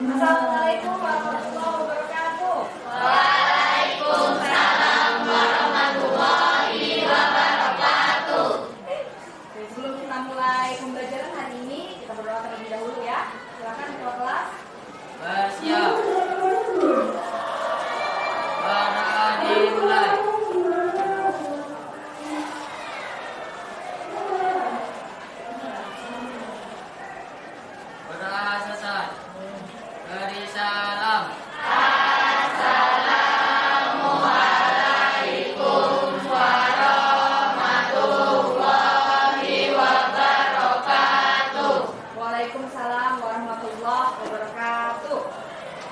Assalamualaikum warahmatullahi wabarakatuh. Waalaikumsalam warahmatullahi wabarakatuh. Oke, sebelum kita mulai pembelajaran hari ini, kita berdoa terlebih dahulu ya. Silakan ketua kelas. Siap. Para dimulai. Berasasat. Beri salam. Assalamualaikum warahmatullahi wabarakatuh. Waalaikumsalam warahmatullahi wabarakatuh.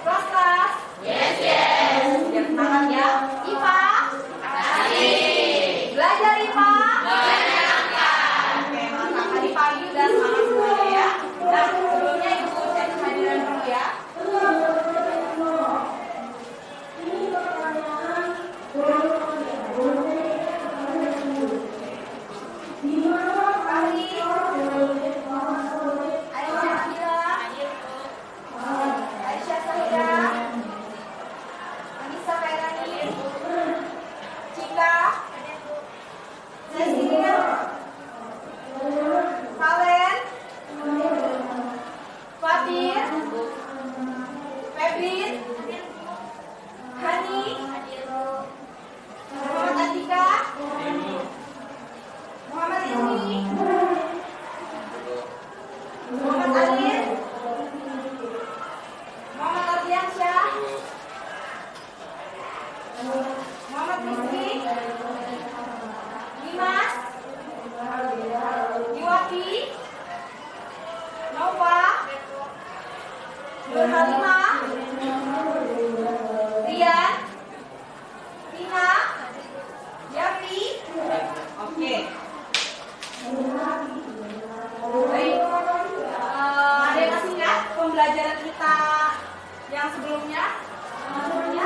Kelas. Yes. Biar semangat ya. IPA. Asik. Belajar IPA. Menyenangkan. Oke, mantap. Tadi pagi udah semangat semuanya ya. Nah, sebelumnya ibu cek kehadiran dulu ya. Aisyah Sahira, Anissa Kairani, Cika, Cecilia, Valen, Fatir, Febrin, Hani, Muhammad Atika, Muhammad Izmi, Muhammad Alin, Muhammad Ardiansyah, Muhammad Rizki, Dimas, Iwati, Nova, Nur Halimah, Rian, Tina, Yafi. Oke. Baik. Ada yang masih ingat pembelajaran kita yang sebelumnya? Ya,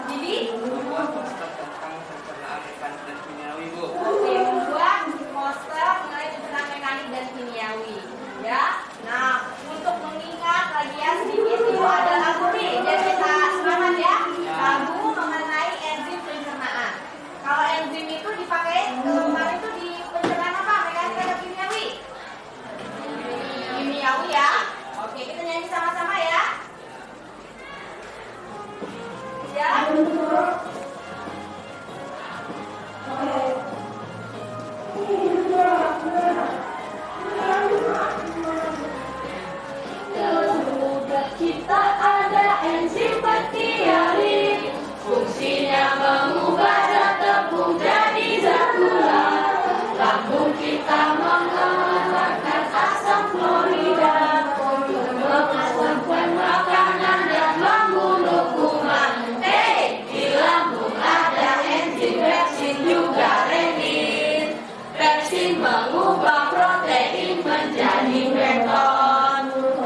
jadi Tentang pencernaan mekanik dan kimiawi, Bu. oke, membuat poster mengenai pencernaan mekanik dan kimiawi. Ya, nah untuk mengingat lagi ya sedikit itu ada lagu nih, jadi kita semangat ya. Lagu mengenai enzim pencernaan. Kalau enzim itu dipakai kemarin itu di pencernaan apa? Mekanik atau kimiawi? Kimiawi ya. Oke, kita nyanyi sama-sama ya. Siap? Kita ada enzim berkiari, fungsinya mengubah zat tepung jadi zat gula. Lambung kita mengeluarkan asam klorida untuk menghasilkan makanan dan membunuh kuman. Di lambung ada enzim pepsin juga renin. Pepsin mengubah protein menjadi pepton.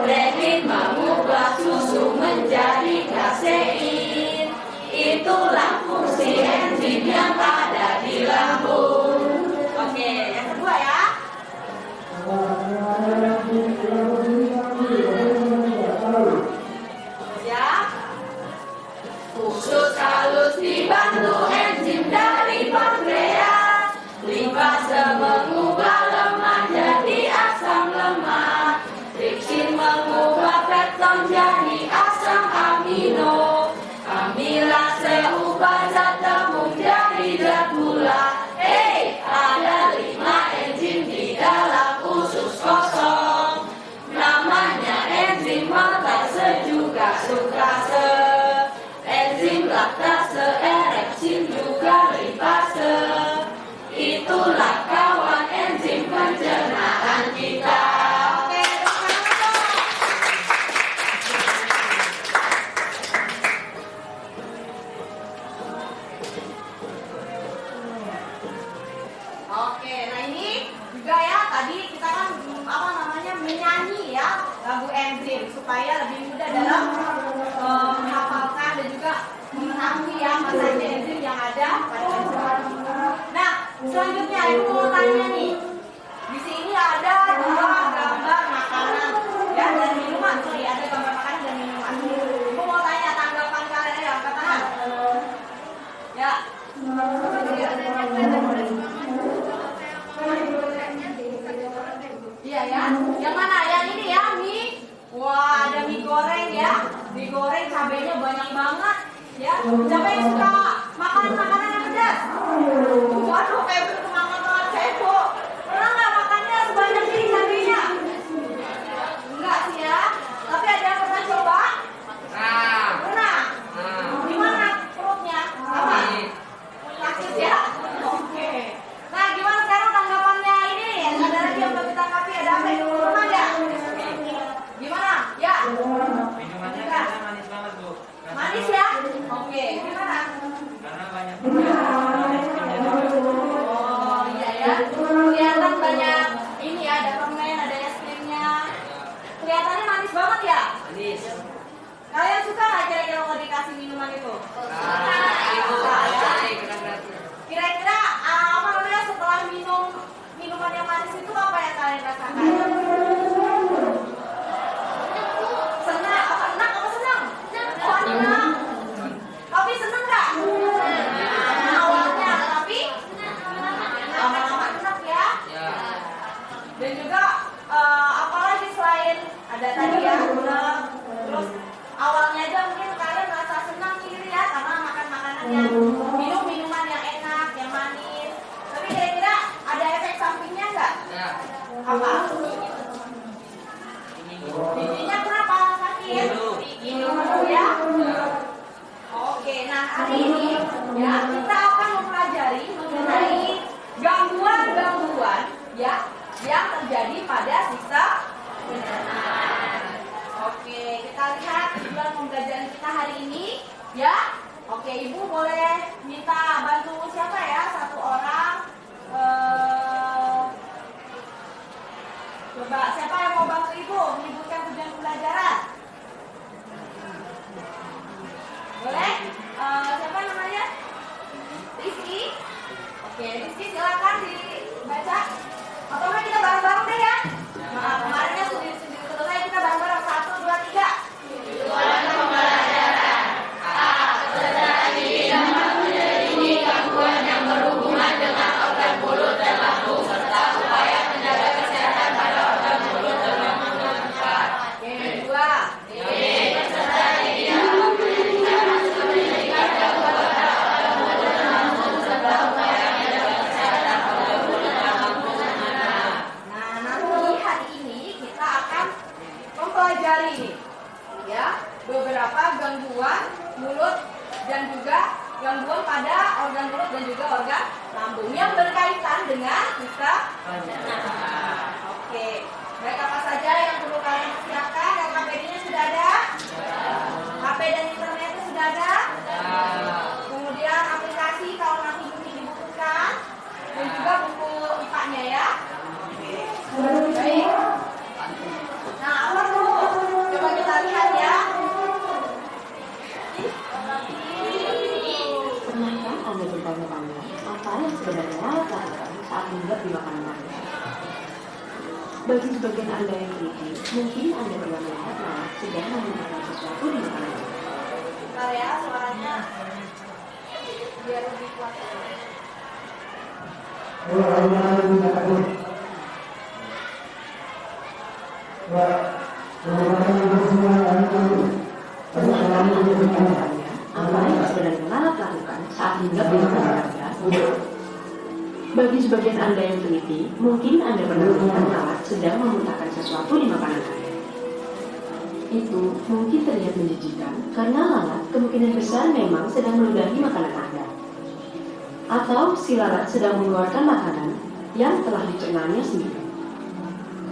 Renin mengubah susu menjadi kasein. Itulah fungsi enzim yang ada di lambung. Oke, yang kedua ya. Siap? Usus halus dibantu enzim dari pankreas. Lipase mengubah lemak jadi asam lemak. Tripsin mengubah pepton jadi asam amino. Amilase ubah zat tepung jadi zat gula. Ada 5 enzim di dalam usus kosong. Namanya enzim maltase juga sukrase. Enzim laktase, erepsin juga lipase. Itulah kawan enzim pencernaan kita. Oke, oke, nah ini juga ya tadi kita kan menyanyi ya lagu enzim supaya lebih mudah dalam menghafalkan dan juga mengetahui ya masa enzim yang ada pada enzim. Nah, selanjutnya ibu mau tanya nih. Di sini ada dua gambar makanan ya dan minuman. Sorry, ada gambar makanan dan minuman. Ya, siapa yang suka makan makanan yang pedas? Waduh, kayak semangat banget saya, Bu. Pernah nggak makannya sebanyak ini cabenya? Enggak sih ya. Tapi ada yang pernah coba? Nah, Pernah. nah, Gimana perutnya? Apa? ini Sakit ya? Oke. Nah, gimana sekarang tanggapannya ini? Ada lagi yang belum ditanggapi? Ada apa yang belum ada? Gimana? Ya. minumannya karena manis banget Bu. Manis ya? Oke. Gimana? Karena banyak es krimnya juga. Oh iya ya. Kelihatan banyak ini ya, ada permen, ada es krimnya. Kelihatannya manis banget ya. Manis. Kalian suka nggak kira-kira kalau dikasih minuman itu? Ibu, Suka ya. kena gratis. Kira-kira apa namanya setelah minum minuman yang manis itu apa yang kalian rasakan? Senang, apa enak, apa senang? Oh enak. Tapi senang nggak? Awalnya, tapi lama-lama enak ya. Ya. Dan juga apalagi selain ada tadi ya, terus awalnya aja mungkin kalian merasa senang gitu ya karena makan makanan yang minum minuman yang enak, yang manis. Tapi kira-kira ada efek sampingnya nggak? Ya. Apa? Ini. Giginya kenapa sakit? Dulu. Dulu ya. Oke, nah hari ini ya kita akan mempelajari mengenai gangguan-gangguan ya yang terjadi pada sistem pencernaan. Oke, kita lihat tujuan pembelajaran kita hari ini ya. Oke, Ibu boleh minta bantu siapa ya? Satu orang. Coba siapa yang mau bantu Ibu menyebutkan tujuan pembelajaran? Boleh? Siapa namanya? Rizky. Oke, Rizky silakan dibaca. Atau enggak kita bareng-bareng deh ya? Nah, kemarinnya sendiri-sendiri selesai, kita bareng-bareng 1, 2, 3. Tujuan pembelajaran. Pencernaan ini dapat menjadi gangguan yang berhubungan dengan organ mulut dan lambung serta upaya menjaga kesehatan pada organ mulut dan lambung dengan tepat. Oke, 2. Pencernaan ini dapat menjadi gangguan pada organ mulut dan lambung serta upaya menjaga kesehatan organ mulut dan lambung dengan. Nah, nanti hari ini kita akan mempelajari ini, ya, beberapa gangguan mulut dan juga gangguan pada organ mulut dan juga organ lambung yang berkaitan dengan sistem pencernaan. Oke, baik apa saja yang perlu kalian persiapkan? KPD-nya sudah ada? HP dan internetnya sudah ada? Kemudian aplikasi kalau nanti mungkin dibutuhkan dan juga buku IPA-nya ya. Baik. Nah, apa dulu? Coba kita lihat ya. Pernahkah Anda bertanya-tanya apa yang sebenarnya lalat lakukan saat hinggap di makanan Anda? Bagi sebagian Anda yang teliti, mungkin Anda pernah melihat lalat sedang menggunakan sesuatu di makanan Anda. Bentar ya, suaranya biar lebih kuat. Pernahkah Anda bertanya-tanya apa yang sebenarnya lalat lakukan saat hinggap di makanan Anda? Bagi sebagian Anda yang teliti, mungkin Anda pernah melihat lalat sedang memuntahkan sesuatu di makanan Anda. Itu mungkin terlihat menjijikan karena lalat kemungkinan besar memang sedang meludahi makanan Anda. Atau si lalat sedang mengeluarkan makanan yang telah dicernanya sendiri.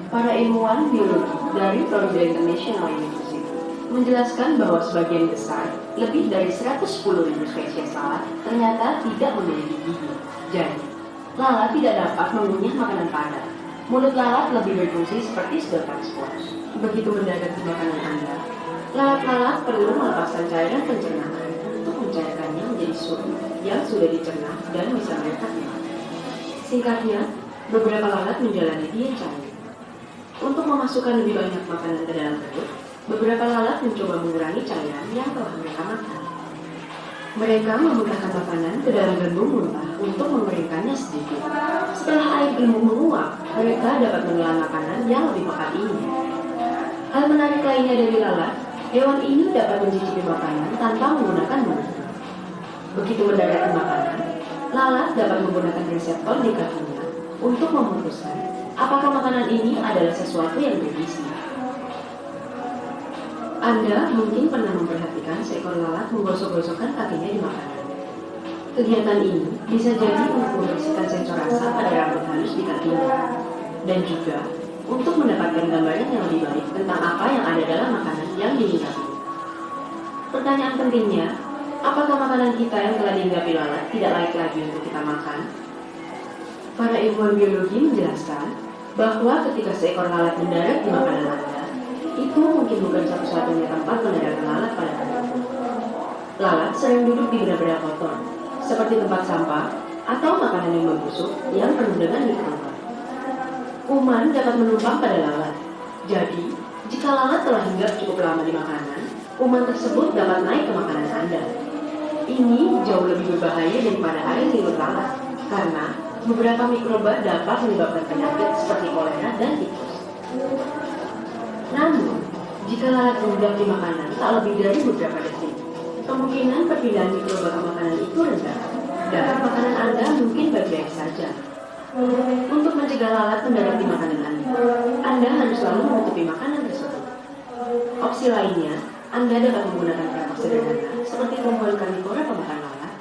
Para ilmuwan biologi dari Florida International University menjelaskan bahwa sebagian besar, lebih dari 110.000 spesies lalat ternyata tidak memiliki gigi. Jadi, lalat tidak dapat mengunyah makanan padat. Mulut lalat lebih berfungsi seperti sedotan spons. Begitu mendadak di makanan Anda, lalat-lalat perlu melepaskan cairan pencernaan untuk mencairkannya menjadi sup yang sudah dicerna dan bisa merekat di mata. Singkatnya, beberapa lalat menjalani diet cair. Untuk memasukkan lebih banyak makanan ke dalam perut, beberapa lalat mencoba mengurangi cairan yang telah mereka makan. Mereka memuntahkan makanan ke dalam gelembung muntah untuk mengeringkannya sedikit. Setelah air gelembung menguap, mereka dapat menelan makanan yang lebih pekat ini. Hal menarik lainnya dari lalat, Hewan ini dapat mencicipi makanan tanpa menggunakan mulut. Begitu mendapati makanan, lalat dapat menggunakan reseptor di kakinya untuk memutuskan apakah makanan ini adalah sesuatu yang bergizi. Anda mungkin pernah memperhatikan seekor lalat menggosok-gosokkan kakinya di makanan. Kegiatan ini bisa jadi untuk membersihkan sensor rasa pada rambut halus di kakinya, dan juga untuk mendapatkan gambaran yang lebih baik tentang apa yang ada dalam makanan yang dihinggapi. Pertanyaan pentingnya, apakah makanan kita yang telah dihinggapi lalat tidak layak lagi untuk kita makan? Para ilmuwan biologi menjelaskan bahwa ketika seekor lalat mendarat di makanan Anda, itu mungkin bukan satu-satunya tempat mendaratkan lalat pada Anda. Lalat sering duduk di benda-benda kotor, seperti tempat sampah atau makanan yang membusuk yang penuh dengan mikroba. Kuman dapat menumpang pada lalat. Jadi, jika lalat telah hinggap cukup lama di makanan, kuman tersebut dapat naik ke makanan Anda. Ini jauh lebih berbahaya daripada air liur lalat, karena beberapa mikroba dapat menyebabkan penyakit seperti kolera dan tikus. Namun, jika lalat hinggap di makanan tak lebih dari beberapa detik, kemungkinan perpindahan mikroba ke makanan itu rendah, dan makanan Anda mungkin baik-baik saja. Untuk mencegah lalat mendarat di makanan Anda harus selalu menutupi makanan tersebut. Opsi lainnya, Anda dapat menggunakan perangkap sederhana seperti tumbuhan karnivora pemakan lalat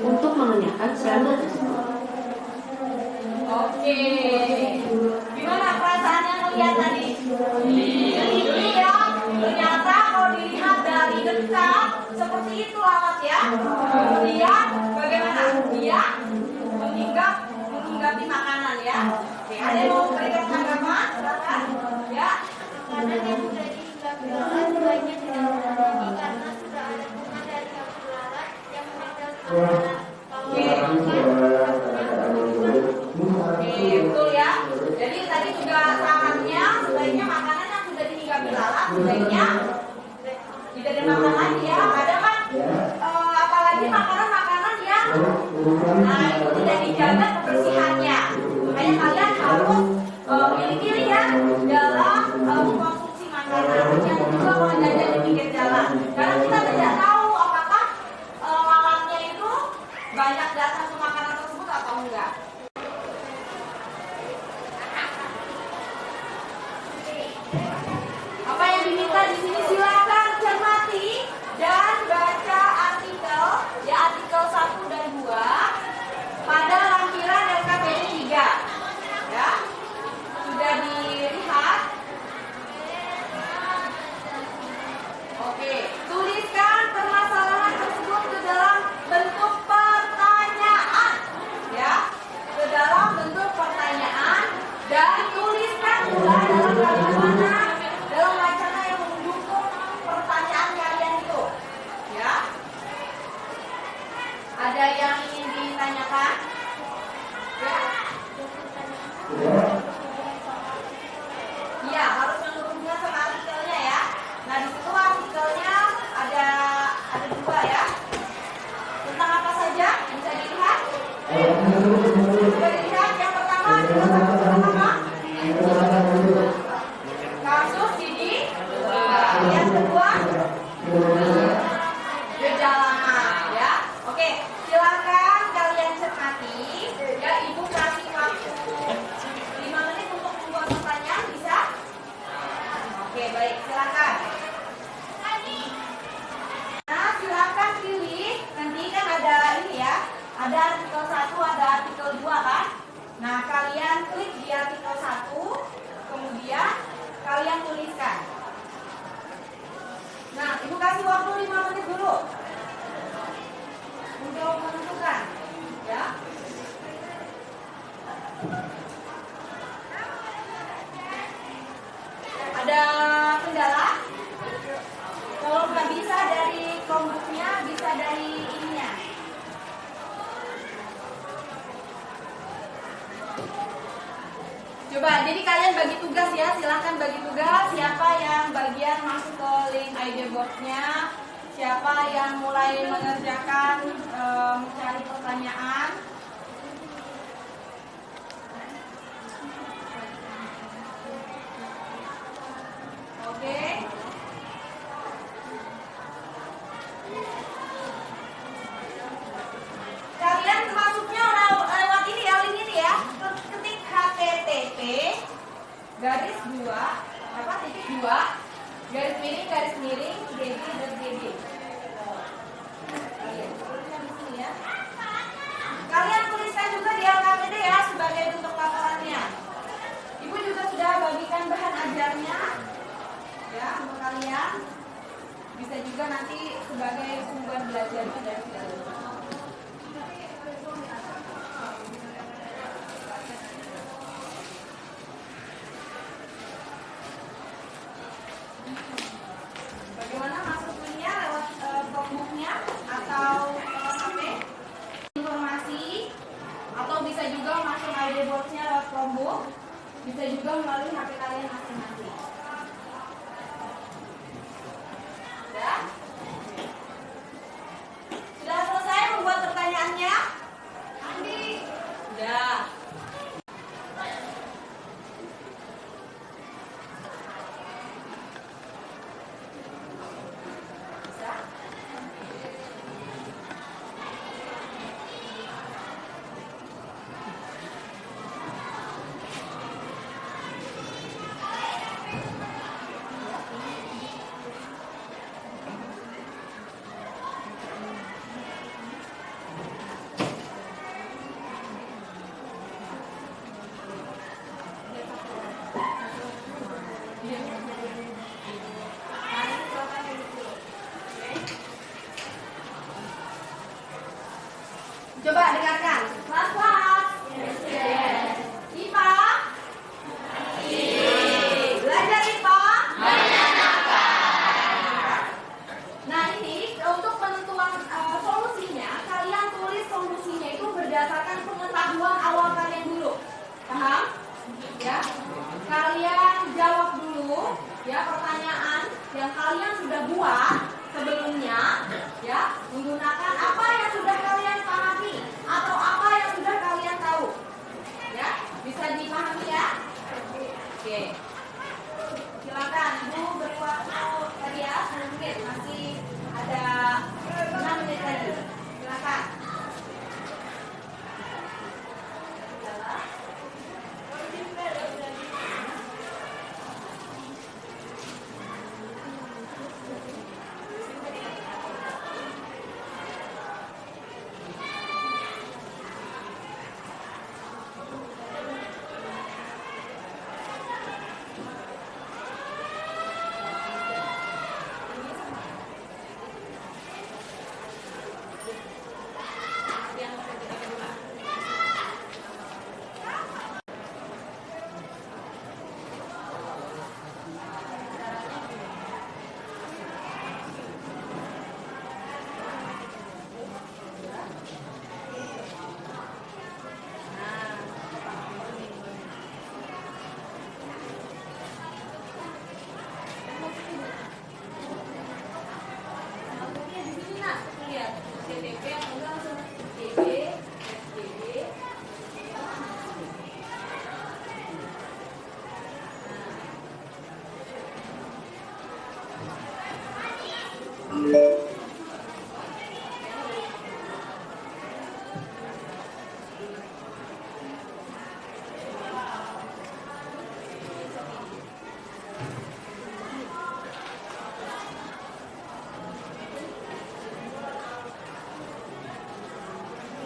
untuk mengenyahkan serangga tersebut. Oke, gimana perasaannya melihat tadi? Ini ya, ternyata kalau dilihat dari dekat seperti itu lalat ya. Kemudian bagaimana? Dia menginggapi makanan ya. Oke, ada yang mau memberikan tanggapan? Silakan. Ya. Makanan yang sudah dihinggapi lalat sebaiknya tidak dimakan karena sudah ada kuman dari kabut lalat yang menempel di makanan. Oke, betul ya. Jadi tadi juga sarannya sebaiknya makanan yang sudah dihinggapi lalat sebaiknya tidak dimakan lagi ya. Ada kan apalagi makanan-makanan yang itu tidak dijaga kebersihannya. Makanya kalian harus pilih-pilih ya dalam mengkonsumsi makanan. Jangan juga mau jajan di pinggir jalan. Karena kita tidak tahu apakah lalatnya itu banyak datang ke makanan tersebut atau enggak. Apa yang diminta di sini silakan cermati dan baca artikel ya, artikel 1 dan 2 pada lampiran LKPI 3 ya. Sudah dilihat? Oke, tuliskan permasalahan tersebut ke dalam bentuk pertanyaan ya, ke dalam bentuk pertanyaan, dan tuliskan pula dalam kalimat mana, dalam wacana yang mendukung pertanyaan kalian itu ya. Ada yang ingin ditanyakan? Ya. Iya, harus yang berhubungan sama artikelnya ya. Nah, di situ artikelnya ada 2 ya. Tentang apa saja? Bisa dilihat? Bisa dilihat yang pertama adalah apa? Kasus gigi. Yang kedua gejala ya. Oke, silakan kalian cermati ya. Ibu kasih waktu 5 menit untuk membuat pertanyaan, bisa? Oke, baik, silakan. Nah, silakan pilih. Nanti kan ada ini ya, ada artikel 1, ada artikel 2 kan. Nah, kalian klik di artikel 1, kemudian kalian tuliskan. Nah, ibu kasih waktu 5 menit dulu untuk menentukan ya. Ada kendala? Kalau nggak bisa dari Chromebook-nya, bisa dari ininya. Coba, jadi kalian bagi tugas ya, silahkan bagi tugas. Siapa yang bagian masuk ke link ID box-nya, siapa yang mulai mengerjakan mencari pertanyaan. Oke. garis miring, GG dan GG. Tulisnya di sini ya. Kalian tuliskan juga di LKPD ya sebagai bentuk laporannya. Ibu juga sudah bagikan bahan ajarnya ya untuk kalian. Bisa juga nanti sebagai sumber belajarnya dari kalian. Bagaimana masuknya lewat Chromebook-nya atau HP informasi, atau bisa juga masuk ID box-nya lewat Chromebook, bisa juga melalui HP kalian masing-masing. Ya? Sudah selesai membuat pertanyaannya? Andi? Sudah. Bisa? Coba dengarkan. Kelas-kelas. IPA. Belajar IPA. Nah ini untuk penentuan solusinya, kalian tulis solusinya itu berdasarkan pengetahuan awal kalian dulu. Paham? Ya. Kalian jawab dulu ya pertanyaan yang kalian sudah buat sebelumnya ya, menggunakan apa yang sudah kalian pahami atau apa yang sudah kalian tahu. Ya, bisa dipahami ya? Oke. Silakan Ibu beri waktu tadi ya 10 menit, masih ada 6 menit lagi. Silakan.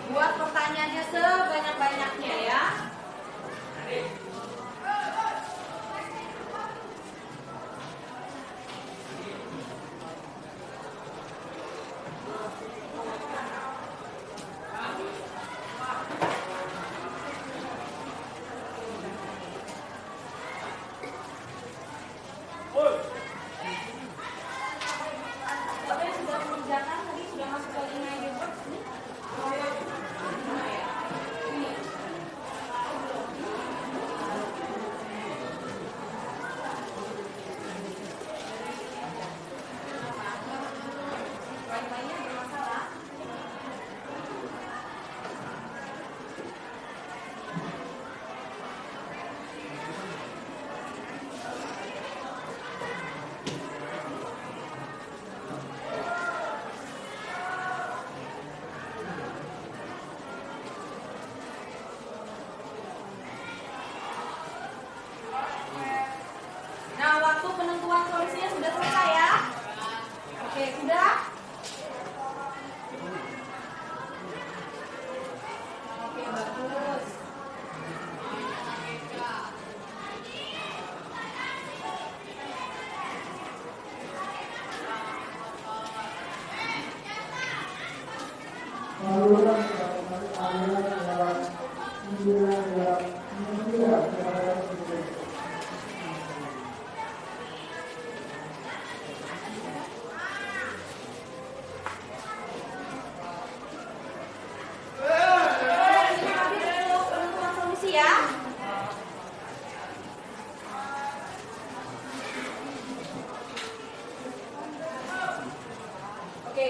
Buat pertanyaannya sebanyak-banyaknya ya. Siapa yang sudah mengerjakan tadi sudah masuk ke link ID box nih? Ini.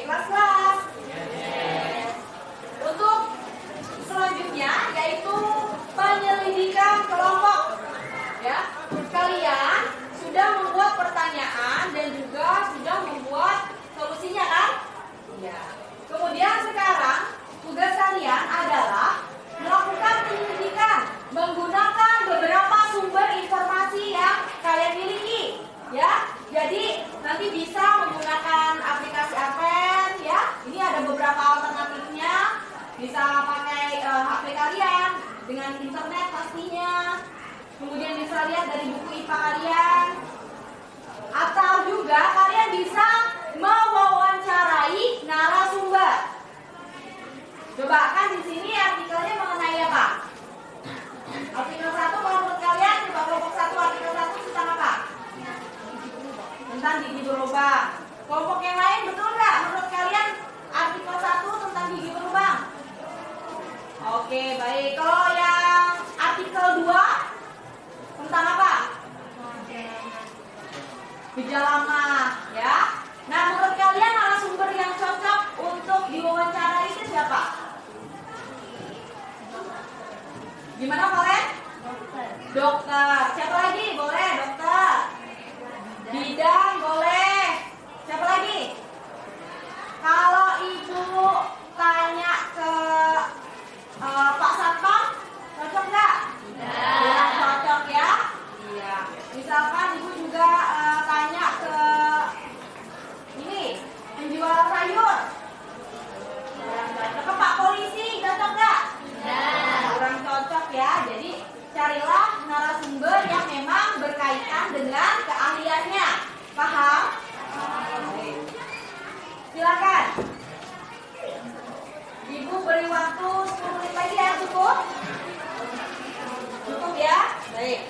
kelas-kelas. Untuk selanjutnya yaitu penyelidikan kelompok. Ya, kalian sudah membuat pertanyaan dan juga sudah membuat solusinya kan? Ya. Kemudian sekarang tugas kalian adalah melakukan penyelidikan menggunakan beberapa sumber informasi yang kalian miliki. Ya, jadi nanti bisa menggunakan aplikasi Advent ya. Ini ada beberapa alternatifnya. Bisa pakai HP kalian dengan internet pastinya. Kemudian bisa lihat dari buku IPA kalian. Atau juga kalian bisa mewawancarai narasumber. Coba kan di sini artikelnya mengenai apa? Artikel 1 kalau menurut kalian, coba kelompok 1 artikel 1 tentang apa? Tentang gigi berlubang. Kelompok yang lain betul nggak? Menurut kalian artikel 1 tentang gigi berlubang? Oke, baik. Kalau yang artikel 2 tentang apa? Gejala mah, ya. Nah, menurut kalian narasumber yang cocok untuk diwawancara itu siapa? Gimana kalian? Dokter. Siapa lagi? Boleh, dokter. Bidang boleh. Siapa lagi? Kalau ibu tanya ke Pak Satpam, cocok nggak? Ya, cocok ya. Iya. Misalkan ibu juga tanya ke ini penjual sayur. Ke Pak Polisi, cocok nggak? Kurang cocok ya. Jadi carilah narasumber yang memang berkaitan dengan keahliannya. Paham? Silakan. Ibu beri waktu 10 menit lagi ya, cukup? Cukup ya? Baik.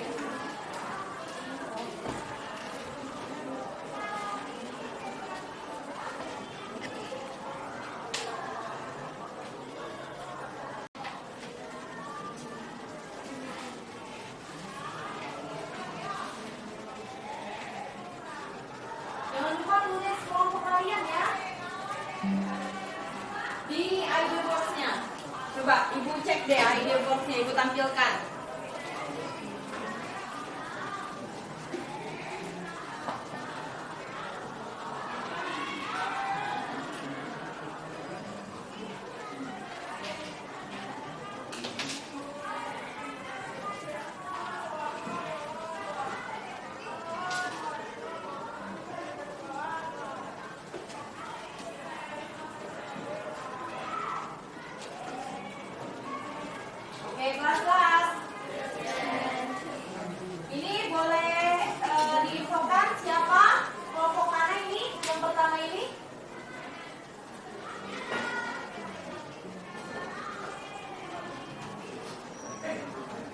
Jangan lupa tulis kelompok kalian ya. Di idea box-nya. Coba ibu cek deh idea box-nya, ibu tampilkan. Oke, kelas-kelas. Ini boleh diinfokan siapa kelompok mana ini, yang pertama ini?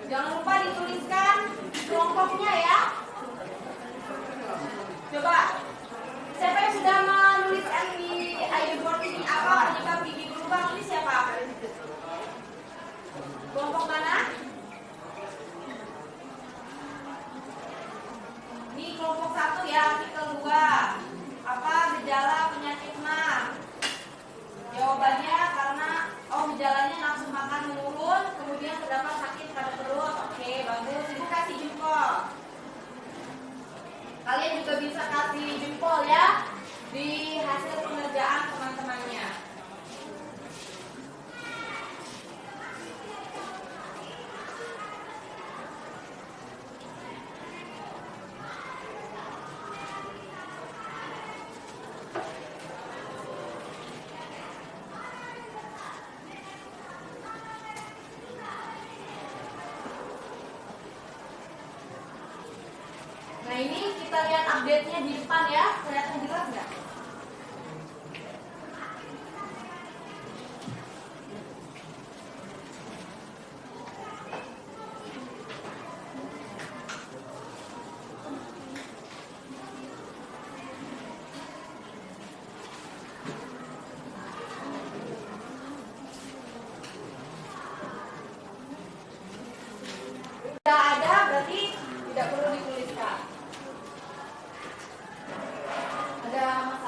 Jangan lupa dituliskan kelompoknya ya. Coba, siapa yang sudah menuliskan di idea board ini apa penyebab gigi berlubang ini siapa? Kelompok mana? Ini kelompok 1 ya, artikel 2. Apa gejala penyakit mah? Jawabannya karena gejalanya nafsu makan menurun, kemudian terdapat sakit pada perut. Oke, bagus. Ibu kasih jempol. Kalian juga bisa kasih jempol ya di hasil pengerjaan teman-temannya. Nah, ini kita lihat update-nya di depan ya. Kelihatan jelas nggak? Tidak ada berarti tidak perlu dituliskan. Ada masalah?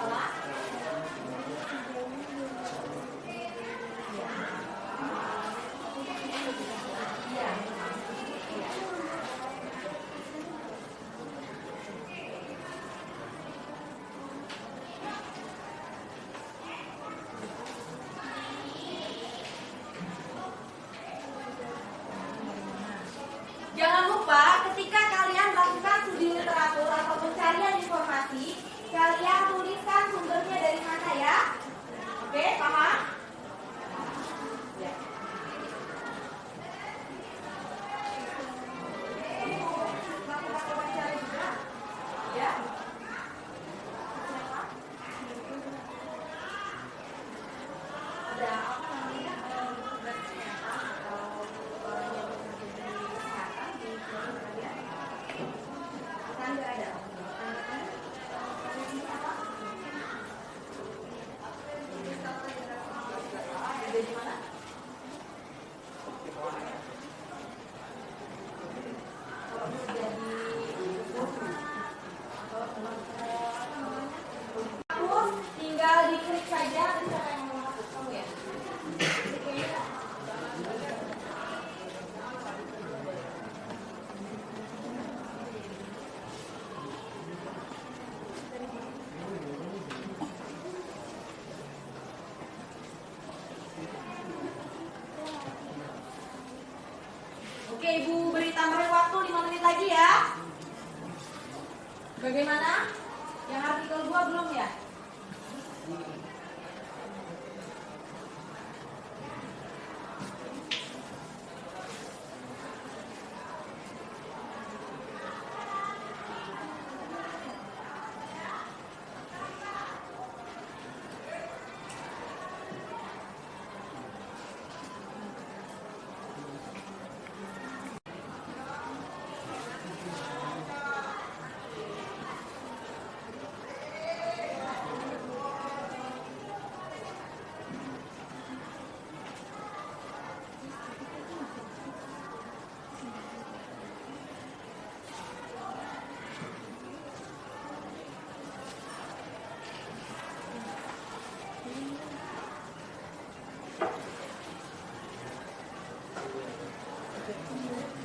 tinggal diklik saja. Tadi siapa yang mau hapus? Kamu ya? Oke, Ibu beri tambahan waktu 5 menit lagi ya. Bagaimana? Yang artikel 2 belum ya?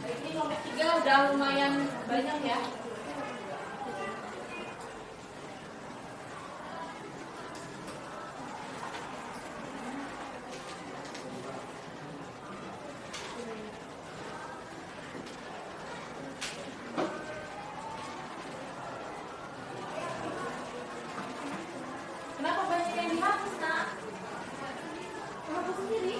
Ini nomor 3 udah lumayan banyak ya. Kenapa banyak yang dihapus, Nak? Hapus sendiri.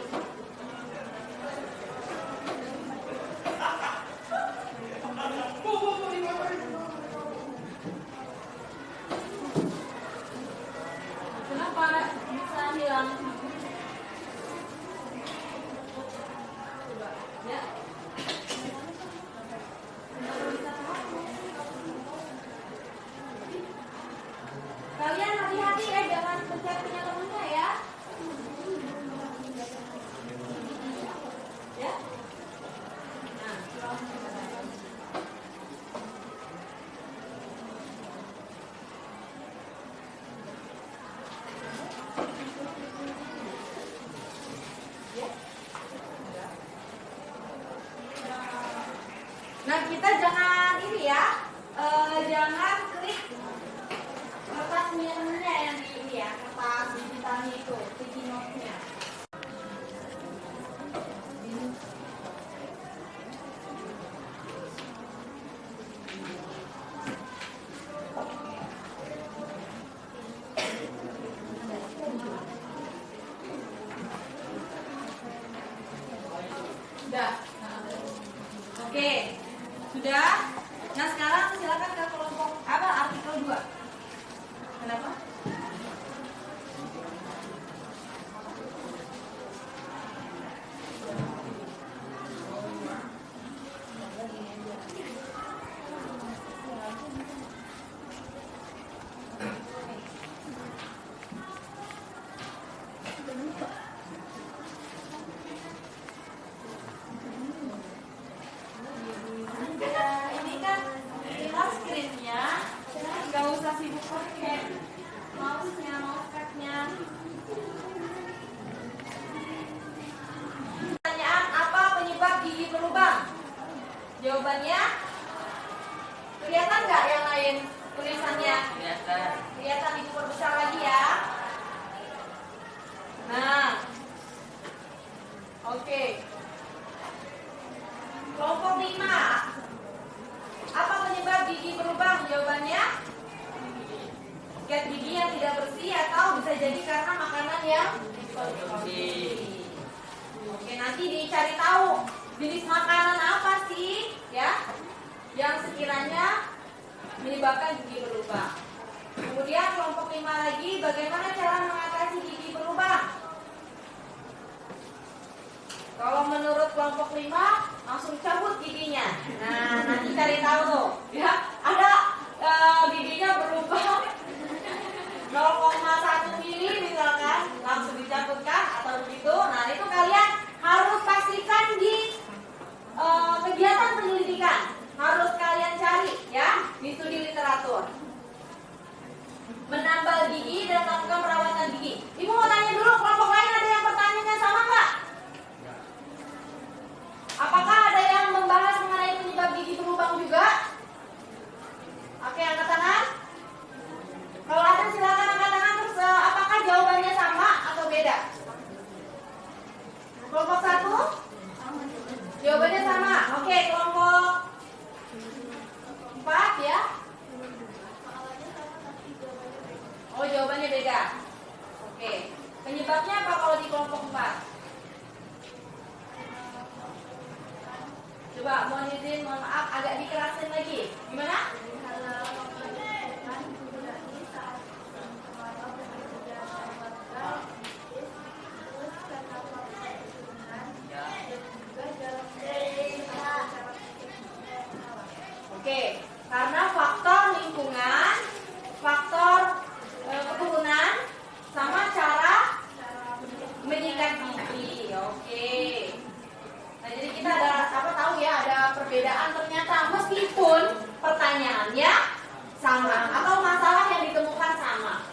Kenapa bisa hilang? Coba, ya. Kenapa bisa terhapus? Kalian hati-hati ya, jangan pencet punya temennya ya. Ya. Nah, nah, kita jangan ini ya, jangan klik kertas punya temennya yang di ini ya, kertas digitalnya itu, sticky note-nya. Sudah. Oke, sudah. Nah, sekarang silakan ke kelompok apa artikel 2. Kenapa? Ini kan last screen-nya, nggak usah sibuk pakai mouse-nya, mousepad-nya. Pertanyaan, apa penyebab gigi berlubang? Jawabannya kelihatan nggak yang lain tulisannya? Kelihatan. Kelihatan, Ibu perbesar lagi ya. Nah, oke. Kelompok 5. Apa penyebab gigi berlubang? Jawabannya sikat gigi yang tidak bersih atau bisa jadi karena makanan yang dikonsumsi. Oke, nanti dicari tahu jenis makanan apa sih ya yang sekiranya menyebabkan gigi berlubang. Kemudian kelompok 5 lagi, bagaimana cara mengatasi gigi berlubang? Kalau menurut kelompok 5, langsung cabut giginya. Nah, nanti cari tahu tuh, ya. Ada giginya berlubang 0,1 mili misalkan, langsung dicabutkan atau begitu. Nah, itu kalian harus pastikan di kegiatan penyelidikan. Harus kalian cari ya di studi literatur. Menambal gigi dan melakukan perawatan jawabannya beda? Oke. Penyebabnya apa kalau di kelompok 4? Coba mohon izin, mohon maaf, agak dikerasin lagi. Gimana? Oke, karena faktor lingkungan, faktor keturunan, sama cara menyikat gigi. Oke. Nah, jadi kita tahu ya, ada perbedaan ternyata meskipun pertanyaannya sama atau masalah yang ditemukan sama.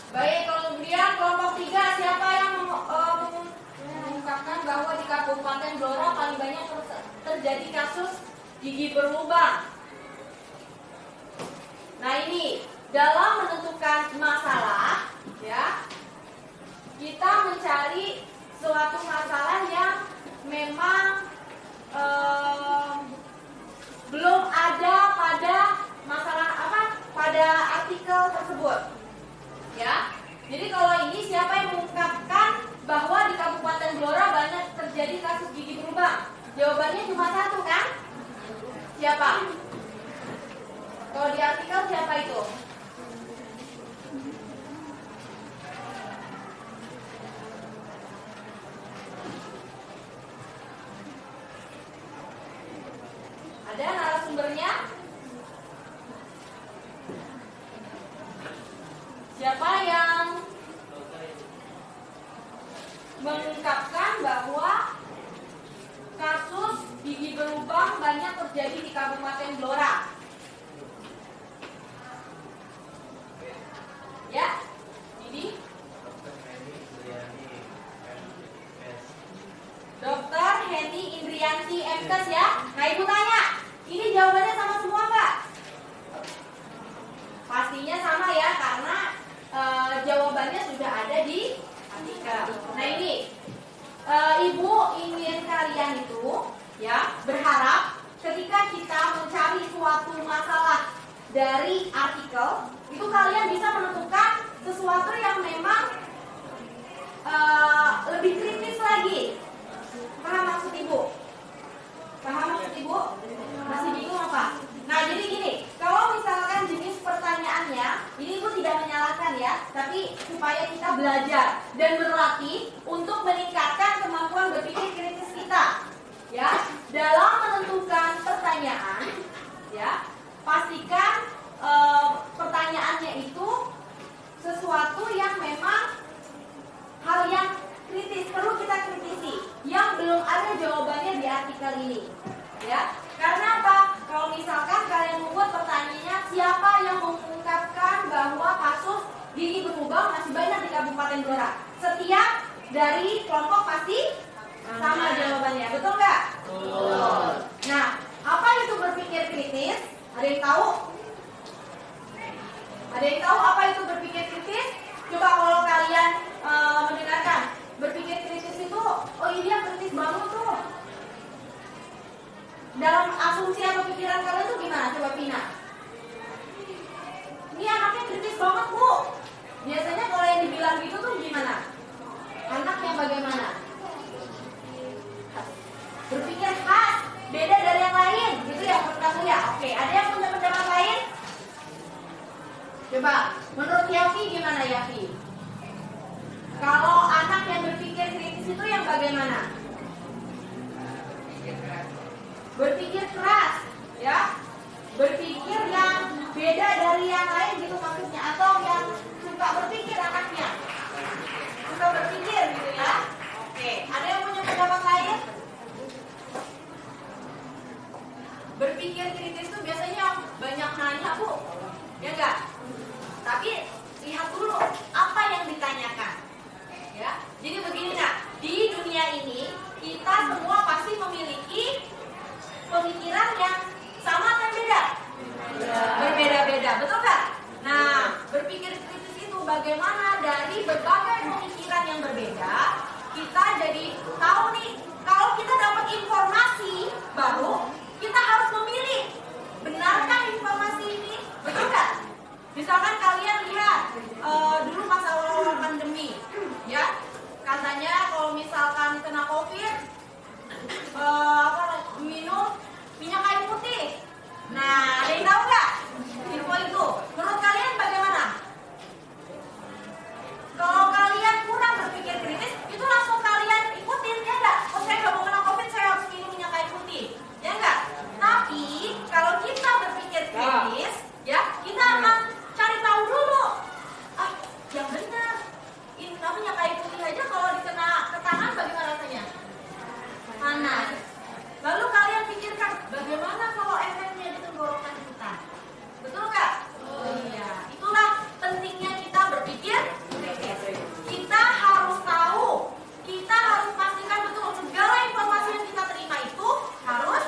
Baik, kemudian kelompok 3, siapa yang mengungkapkan bahwa di Kabupaten Blora paling banyak terjadi kasus gigi berlubang? Nah, ini dalam menentukan masalah, ya, kita mencari suatu masalah yang memang belum ada pada masalah pada artikel tersebut, ya. Jadi kalau ini siapa yang mengungkapkan bahwa di Kabupaten Blora banyak terjadi kasus gigi berlubang? Jawabannya cuma satu kan? Siapa? Kalau di artikel siapa itu? Ada narasumbernya? Siapa yang mengungkapkan bahwa kasus gigi berlubang banyak terjadi di Kabupaten Blora? Ya, ini Dokter Heni Indrianti MKes ya. Nah, ibu tanya, ini jawabannya sama semua nggak? Pastinya sama ya, karena jawabannya sudah ada di artikel. Nah, ini ibu ingin kalian itu ya berharap ketika kita mencari suatu masalah dari artikel itu kalian bisa menentukan sesuatu yang memang lebih kritis lagi. Paham maksud ibu? Paham maksud ibu? Masih bingung apa? Nah, jadi gini, kalau misalkan jenis pertanyaannya, ini ibu tidak menyalahkan ya, tapi supaya kita belajar dan berlatih untuk meningkatkan kemampuan berpikir kritis kita, ya. Dalam menentukan pertanyaan, ya, pastikan pertanyaannya itu sesuatu yang memang hal yang kritis, perlu kita kritisi, yang belum ada jawabannya di artikel ini, ya. Karena apa? Kalau misalkan kalian membuat pertanyaannya, siapa yang mengungkapkan bahwa kasus gigi berlubang masih banyak di Kabupaten Blora? Setiap dari kelompok pasti sama jawabannya, betul nggak? Betul. Nah, apa itu berpikir kritis? Ada yang tahu? Ada yang tahu apa itu berpikir kritis? Coba kalau kalian mendengarkan, berpikir kritis itu, oh iya kritis banget tuh. Dalam asumsi atau pikiran kalian itu gimana? Coba Pina. Ini anaknya kritis banget bu. Biasanya kalau yang dibilang gitu tuh gimana? Anak yang bagaimana? Berpikir khas, beda dari yang lain, gitu ya menurut kamu ya? Oke, ada yang punya pendapat lain? Coba, menurut Yafi gimana Yafi? Kalau anak yang berpikir kritis itu yang bagaimana? Berpikir keras, ya, berpikir yang beda dari yang lain gitu maksudnya, atau yang suka berpikir anaknya, suka berpikir gitu ya. Oke, ada yang punya pendapat lain? Berpikir kritis itu biasanya banyak nanya bu, ya enggak? Tapi lihat dulu apa yang ditanyakan, ya. Jadi begini nak, di dunia ini kita semua pasti memiliki pemikiran yang sama kan beda? Berbeda-beda, betul nggak? Nah, berpikir kritis itu bagaimana dari berbagai pemikiran yang berbeda, kita jadi tahu nih, kalau kita dapat informasi baru, kita harus memilih, benarkah informasi ini? Betul nggak? Misalkan kalian lihat dulu pas awal pandemi, ya katanya kalau misalkan kena COVID, minum minyak kayu putih. Nah, ada yang tahu nggak info itu? Menurut kalian bagaimana? Kalau kalian kurang berpikir kritis, itu langsung kalian ikutin, ya nggak? Oh, saya nggak mau kena COVID, saya harus minum minyak kayu putih, ya nggak? Tapi kalau kita berpikir kritis, ya kita akan cari tahu dulu. Ah, yang benar. Ini minyak kayu putih aja kalau dikena ke tangan bagaimana rasanya? Panas. Lalu kalian pikirkan bagaimana kalau efeknya di tenggorokan kita? Betul nggak? Oh iya. Itulah pentingnya kita berpikir kritis. Kita harus tahu, kita harus pastikan betul segala informasi yang kita terima itu harus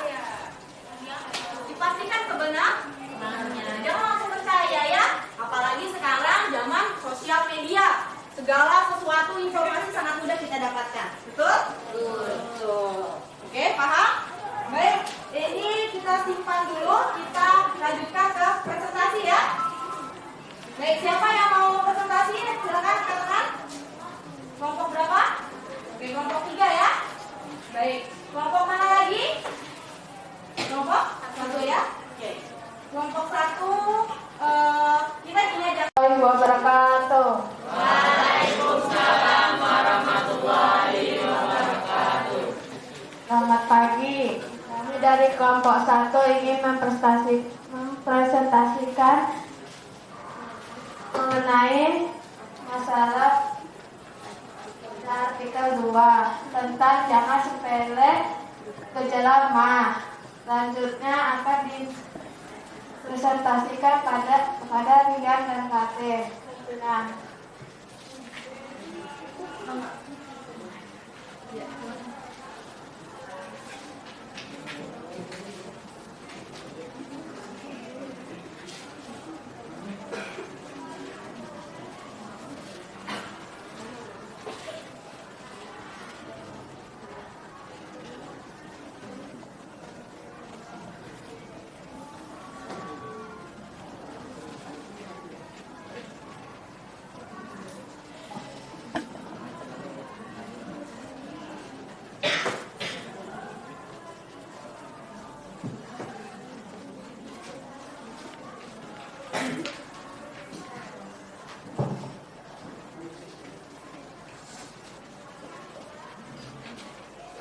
dipastikan kebenarannya. Jangan langsung percaya ya. Apalagi sekarang zaman sosial media, segala sesuatu informasi sangat mudah kita dapatkan. Betul? Betul. Oke, paham? Baik, ini kita simpan dulu, kita lanjutkan ke presentasi ya. Baik, siapa yang mau presentasi? Silakan katakan. Kelompok berapa? Oke, kelompok 3 ya. Baik, kelompok mana lagi? Kelompok 1 ya. Oke. Kelompok 1, kita gini aja. Assalamualaikum wabarakatuh. Waalaikumsalam warahmatullahi wabarakatuh. Selamat pagi. Kami dari kelompok 1 ingin mempresentasikan mengenai masalah artikel 2 tentang jangan sepele gejala MAH. Selanjutnya akan dipresentasikan kepada Rian dan Kate. Nah,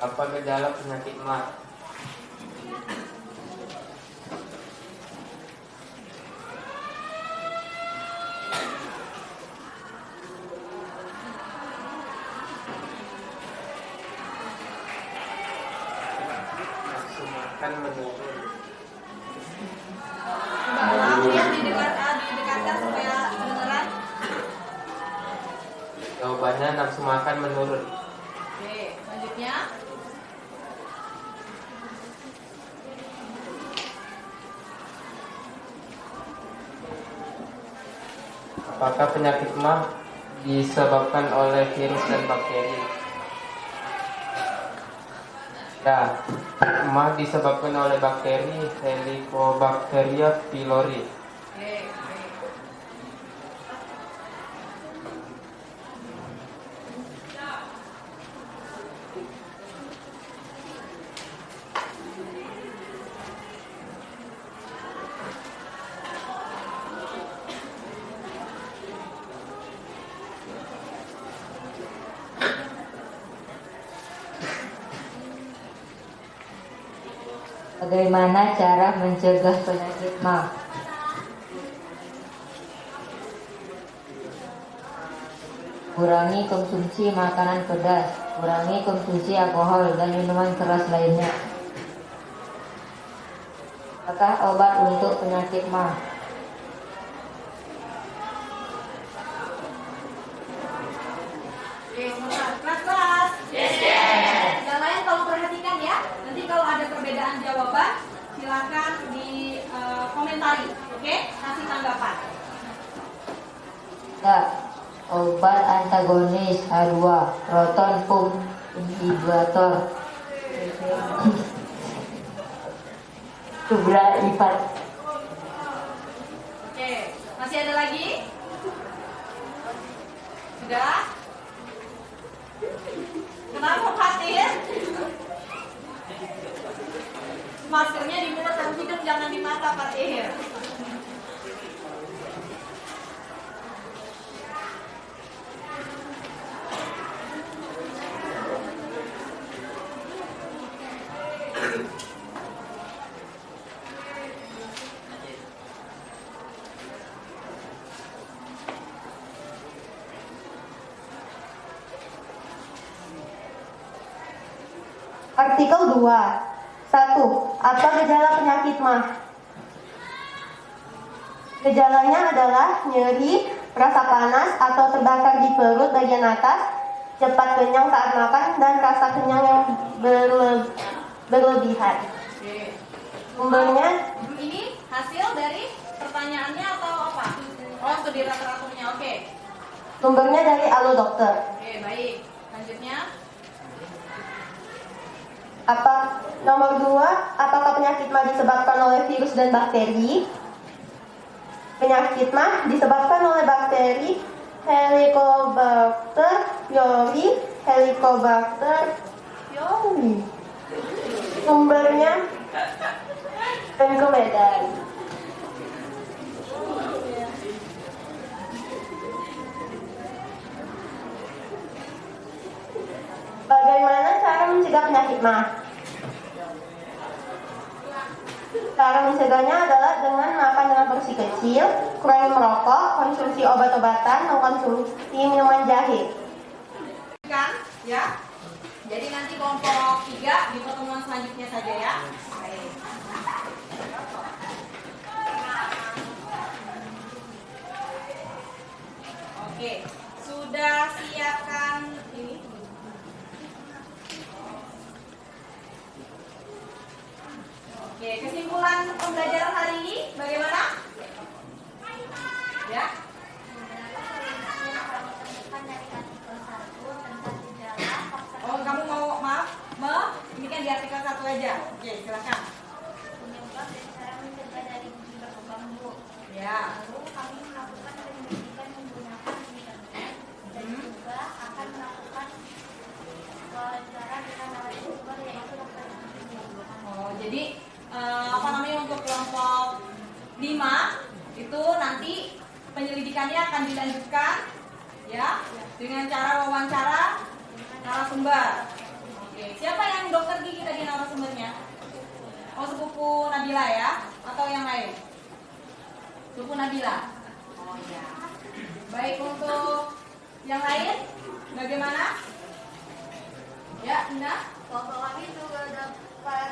Apa gejala penyakit MAH? Nafsu makan menurun. Coba lihat didekatkan supaya kedengeran. Jawabannya nafsu makan menurun. Oke, selanjutnya. Apakah penyakit MAH disebabkan oleh virus dan bakteri? Ya, MAH disebabkan oleh bakteri Helicobacter pylori. Oke, baik. Bagaimana cara mencegah penyakit MAH? Kurangi konsumsi makanan pedas, kurangi konsumsi alkohol dan minuman keras lainnya. Apakah obat untuk penyakit MAH? Oke, sebentar. Kelas. Yang lain tolong perhatikan ya. Nanti kalau ada perbedaan jawaban, silakan di komentari. Oke, kasih tanggapan. Ya, obat antagonis H2, proton pump inhibitor, subra lipat. Oke, masih ada lagi? Sudah? Kenapa Fatir? Maskernya di mulut dan hidung, jangan di mata, Fatir. Artikel 2. 1. Apa gejala penyakit mah? Gejalanya adalah nyeri, rasa panas atau terbakar di perut bagian atas, cepat kenyang saat makan, dan rasa kenyang yang berlebihan. Oke. Sumbernya Ini hasil dari pertanyaannya atau apa? Oh, studi literaturnya. Oke. sumbernya dari Alo Dokter. Oke, baik. Lanjutnya. Nomor 2, apakah penyakit mah disebabkan oleh virus dan bakteri? Penyakit mah disebabkan oleh bakteri Helicobacter pylori. Sumbernya Pemko Medan. Bagaimana cara mencegah penyakit mah? Cara mencegahnya adalah dengan makan dengan porsi kecil, kurangi merokok, konsumsi obat-obatan, dan konsumsi minuman jahe. Kan? Ya. Jadi nanti kelompok 3 di pertemuan selanjutnya saja ya. Baik. Oke, sudah siapkan ini. Oke, kesimpulan pembelajaran hari ini bagaimana? Ya. Oh, kamu mau ini kan di artikel 1 aja. Oke, silakan. Penyebab dan cara mencegah dari gizi berkembang, Bu. Ya. Lalu kami melakukan penyelidikan menggunakan internet dan juga akan melakukan wawancara dengan narasumber yaitu dokter gizi. Oh, jadi untuk kelompok 5 itu nanti penyelidikannya akan dilanjutkan ya dengan cara wawancara narasumber. Oke, siapa yang dokter gigi tadi narasumbernya? Oh, sepupu Nabila ya, atau yang lain? Sepupu Nabila. Oh ya. Baik, untuk yang lain bagaimana? Ya, Indah. Kelompok kami juga dapat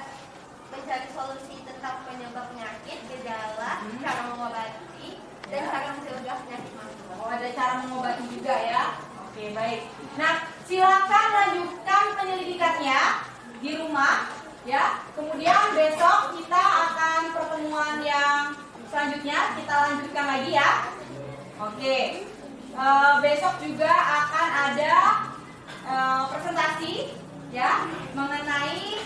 mencari solusi tentang penyebab penyakit, gejala, cara mengobati, dan cara mencegah penyakit mah. Oh, ada cara mengobati juga ya. Oke, baik. Nah, silakan lanjutkan penyelidikannya di rumah ya. Kemudian besok kita akan pertemuan yang selanjutnya kita lanjutkan lagi ya. Oke. Besok juga akan ada presentasi ya mengenai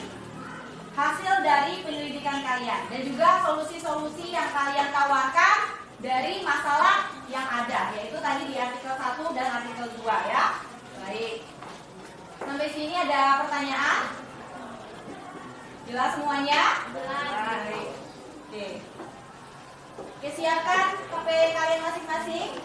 hasil dari penyelidikan kalian dan juga solusi-solusi yang kalian tawarkan dari masalah yang ada, yaitu tadi di artikel 1 dan artikel 2 ya. Baik. Sampai sini ada pertanyaan? Jelas semuanya? Baik. Oke. Oke, siapkan HP kalian masing-masing.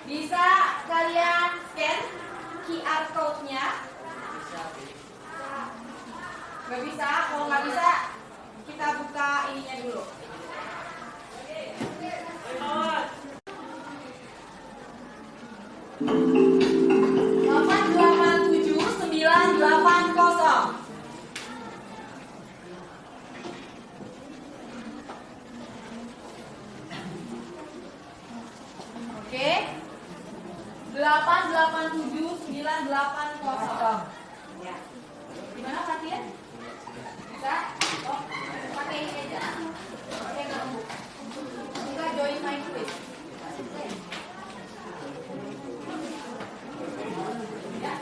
Bisa kalian scan QR code-nya? Gak bisa? Kalau nggak bisa, kita buka ininya dulu. 887980. Oke. 887980. Ya. Gimana Fatir? Bisa? Oh, pakai ini aja. Pakai notebook. Kita join my quiz. Ya.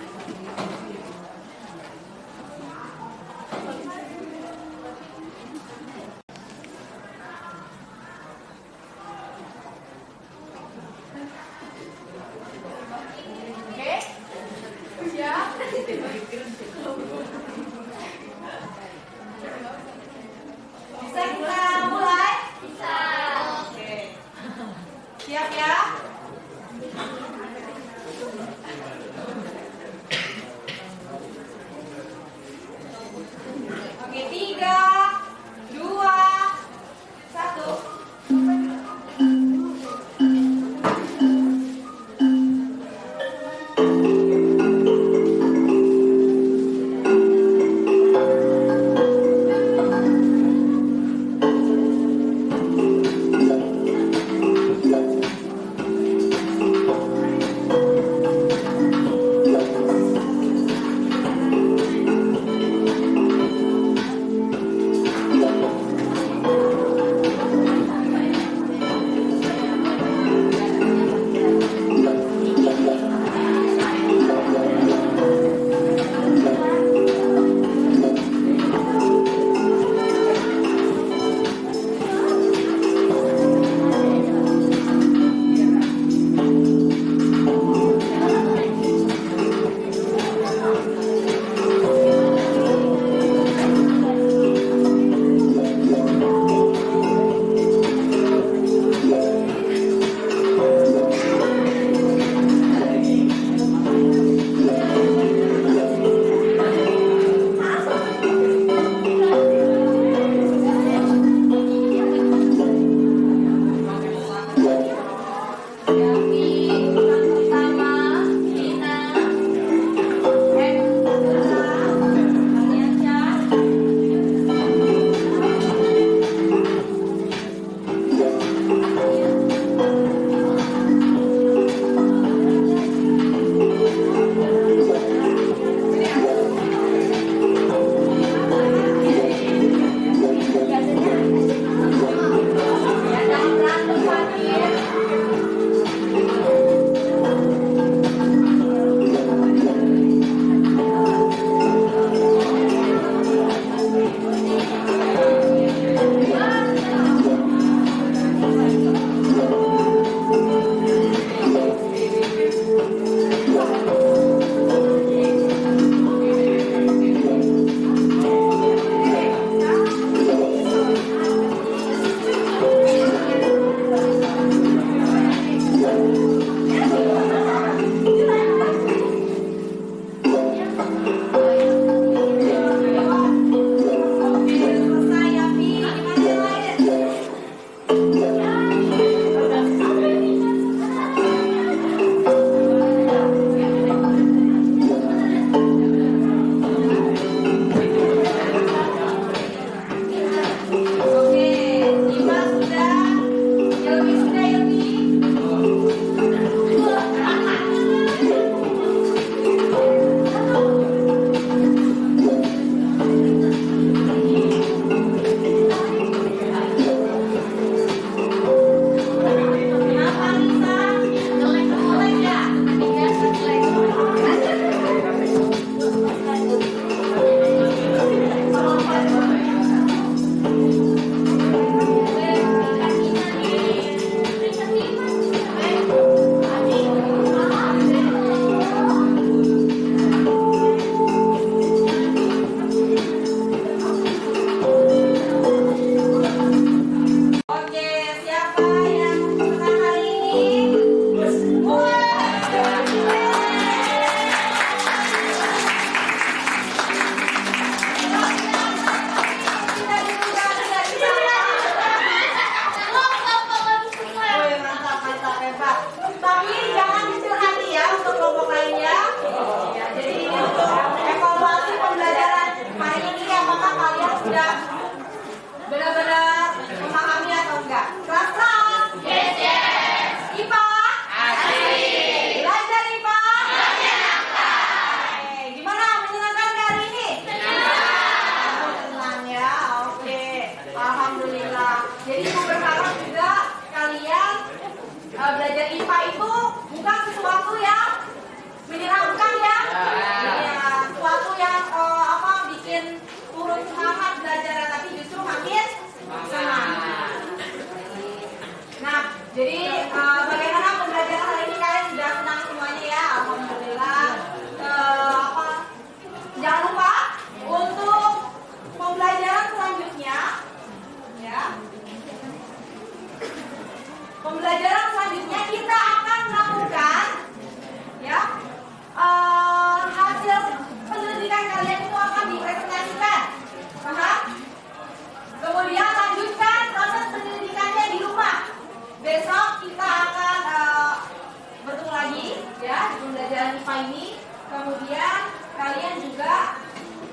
Kemudian kalian juga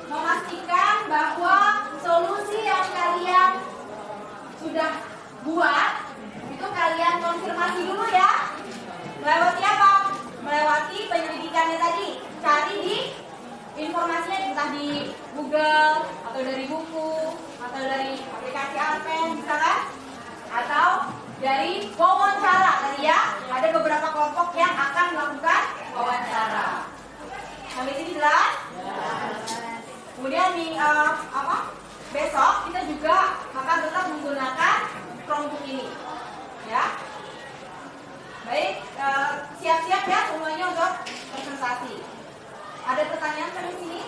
memastikan bahwa solusi yang kalian sudah buat itu kalian konfirmasi dulu ya. Melewati apa? Melewati penyelidikannya tadi. Cari di informasinya entah di Google atau dari buku atau dari aplikasi Advent bisa kan? Atau dari wawancara tadi ya. Ada beberapa kelompok yang akan melakukan wawancara. Sampai sini jelas? Kemudian besok kita juga akan tetap menggunakan Chromebook ini, ya. Baik, siap-siap ya semuanya untuk presentasi. Ada pertanyaan dari sini?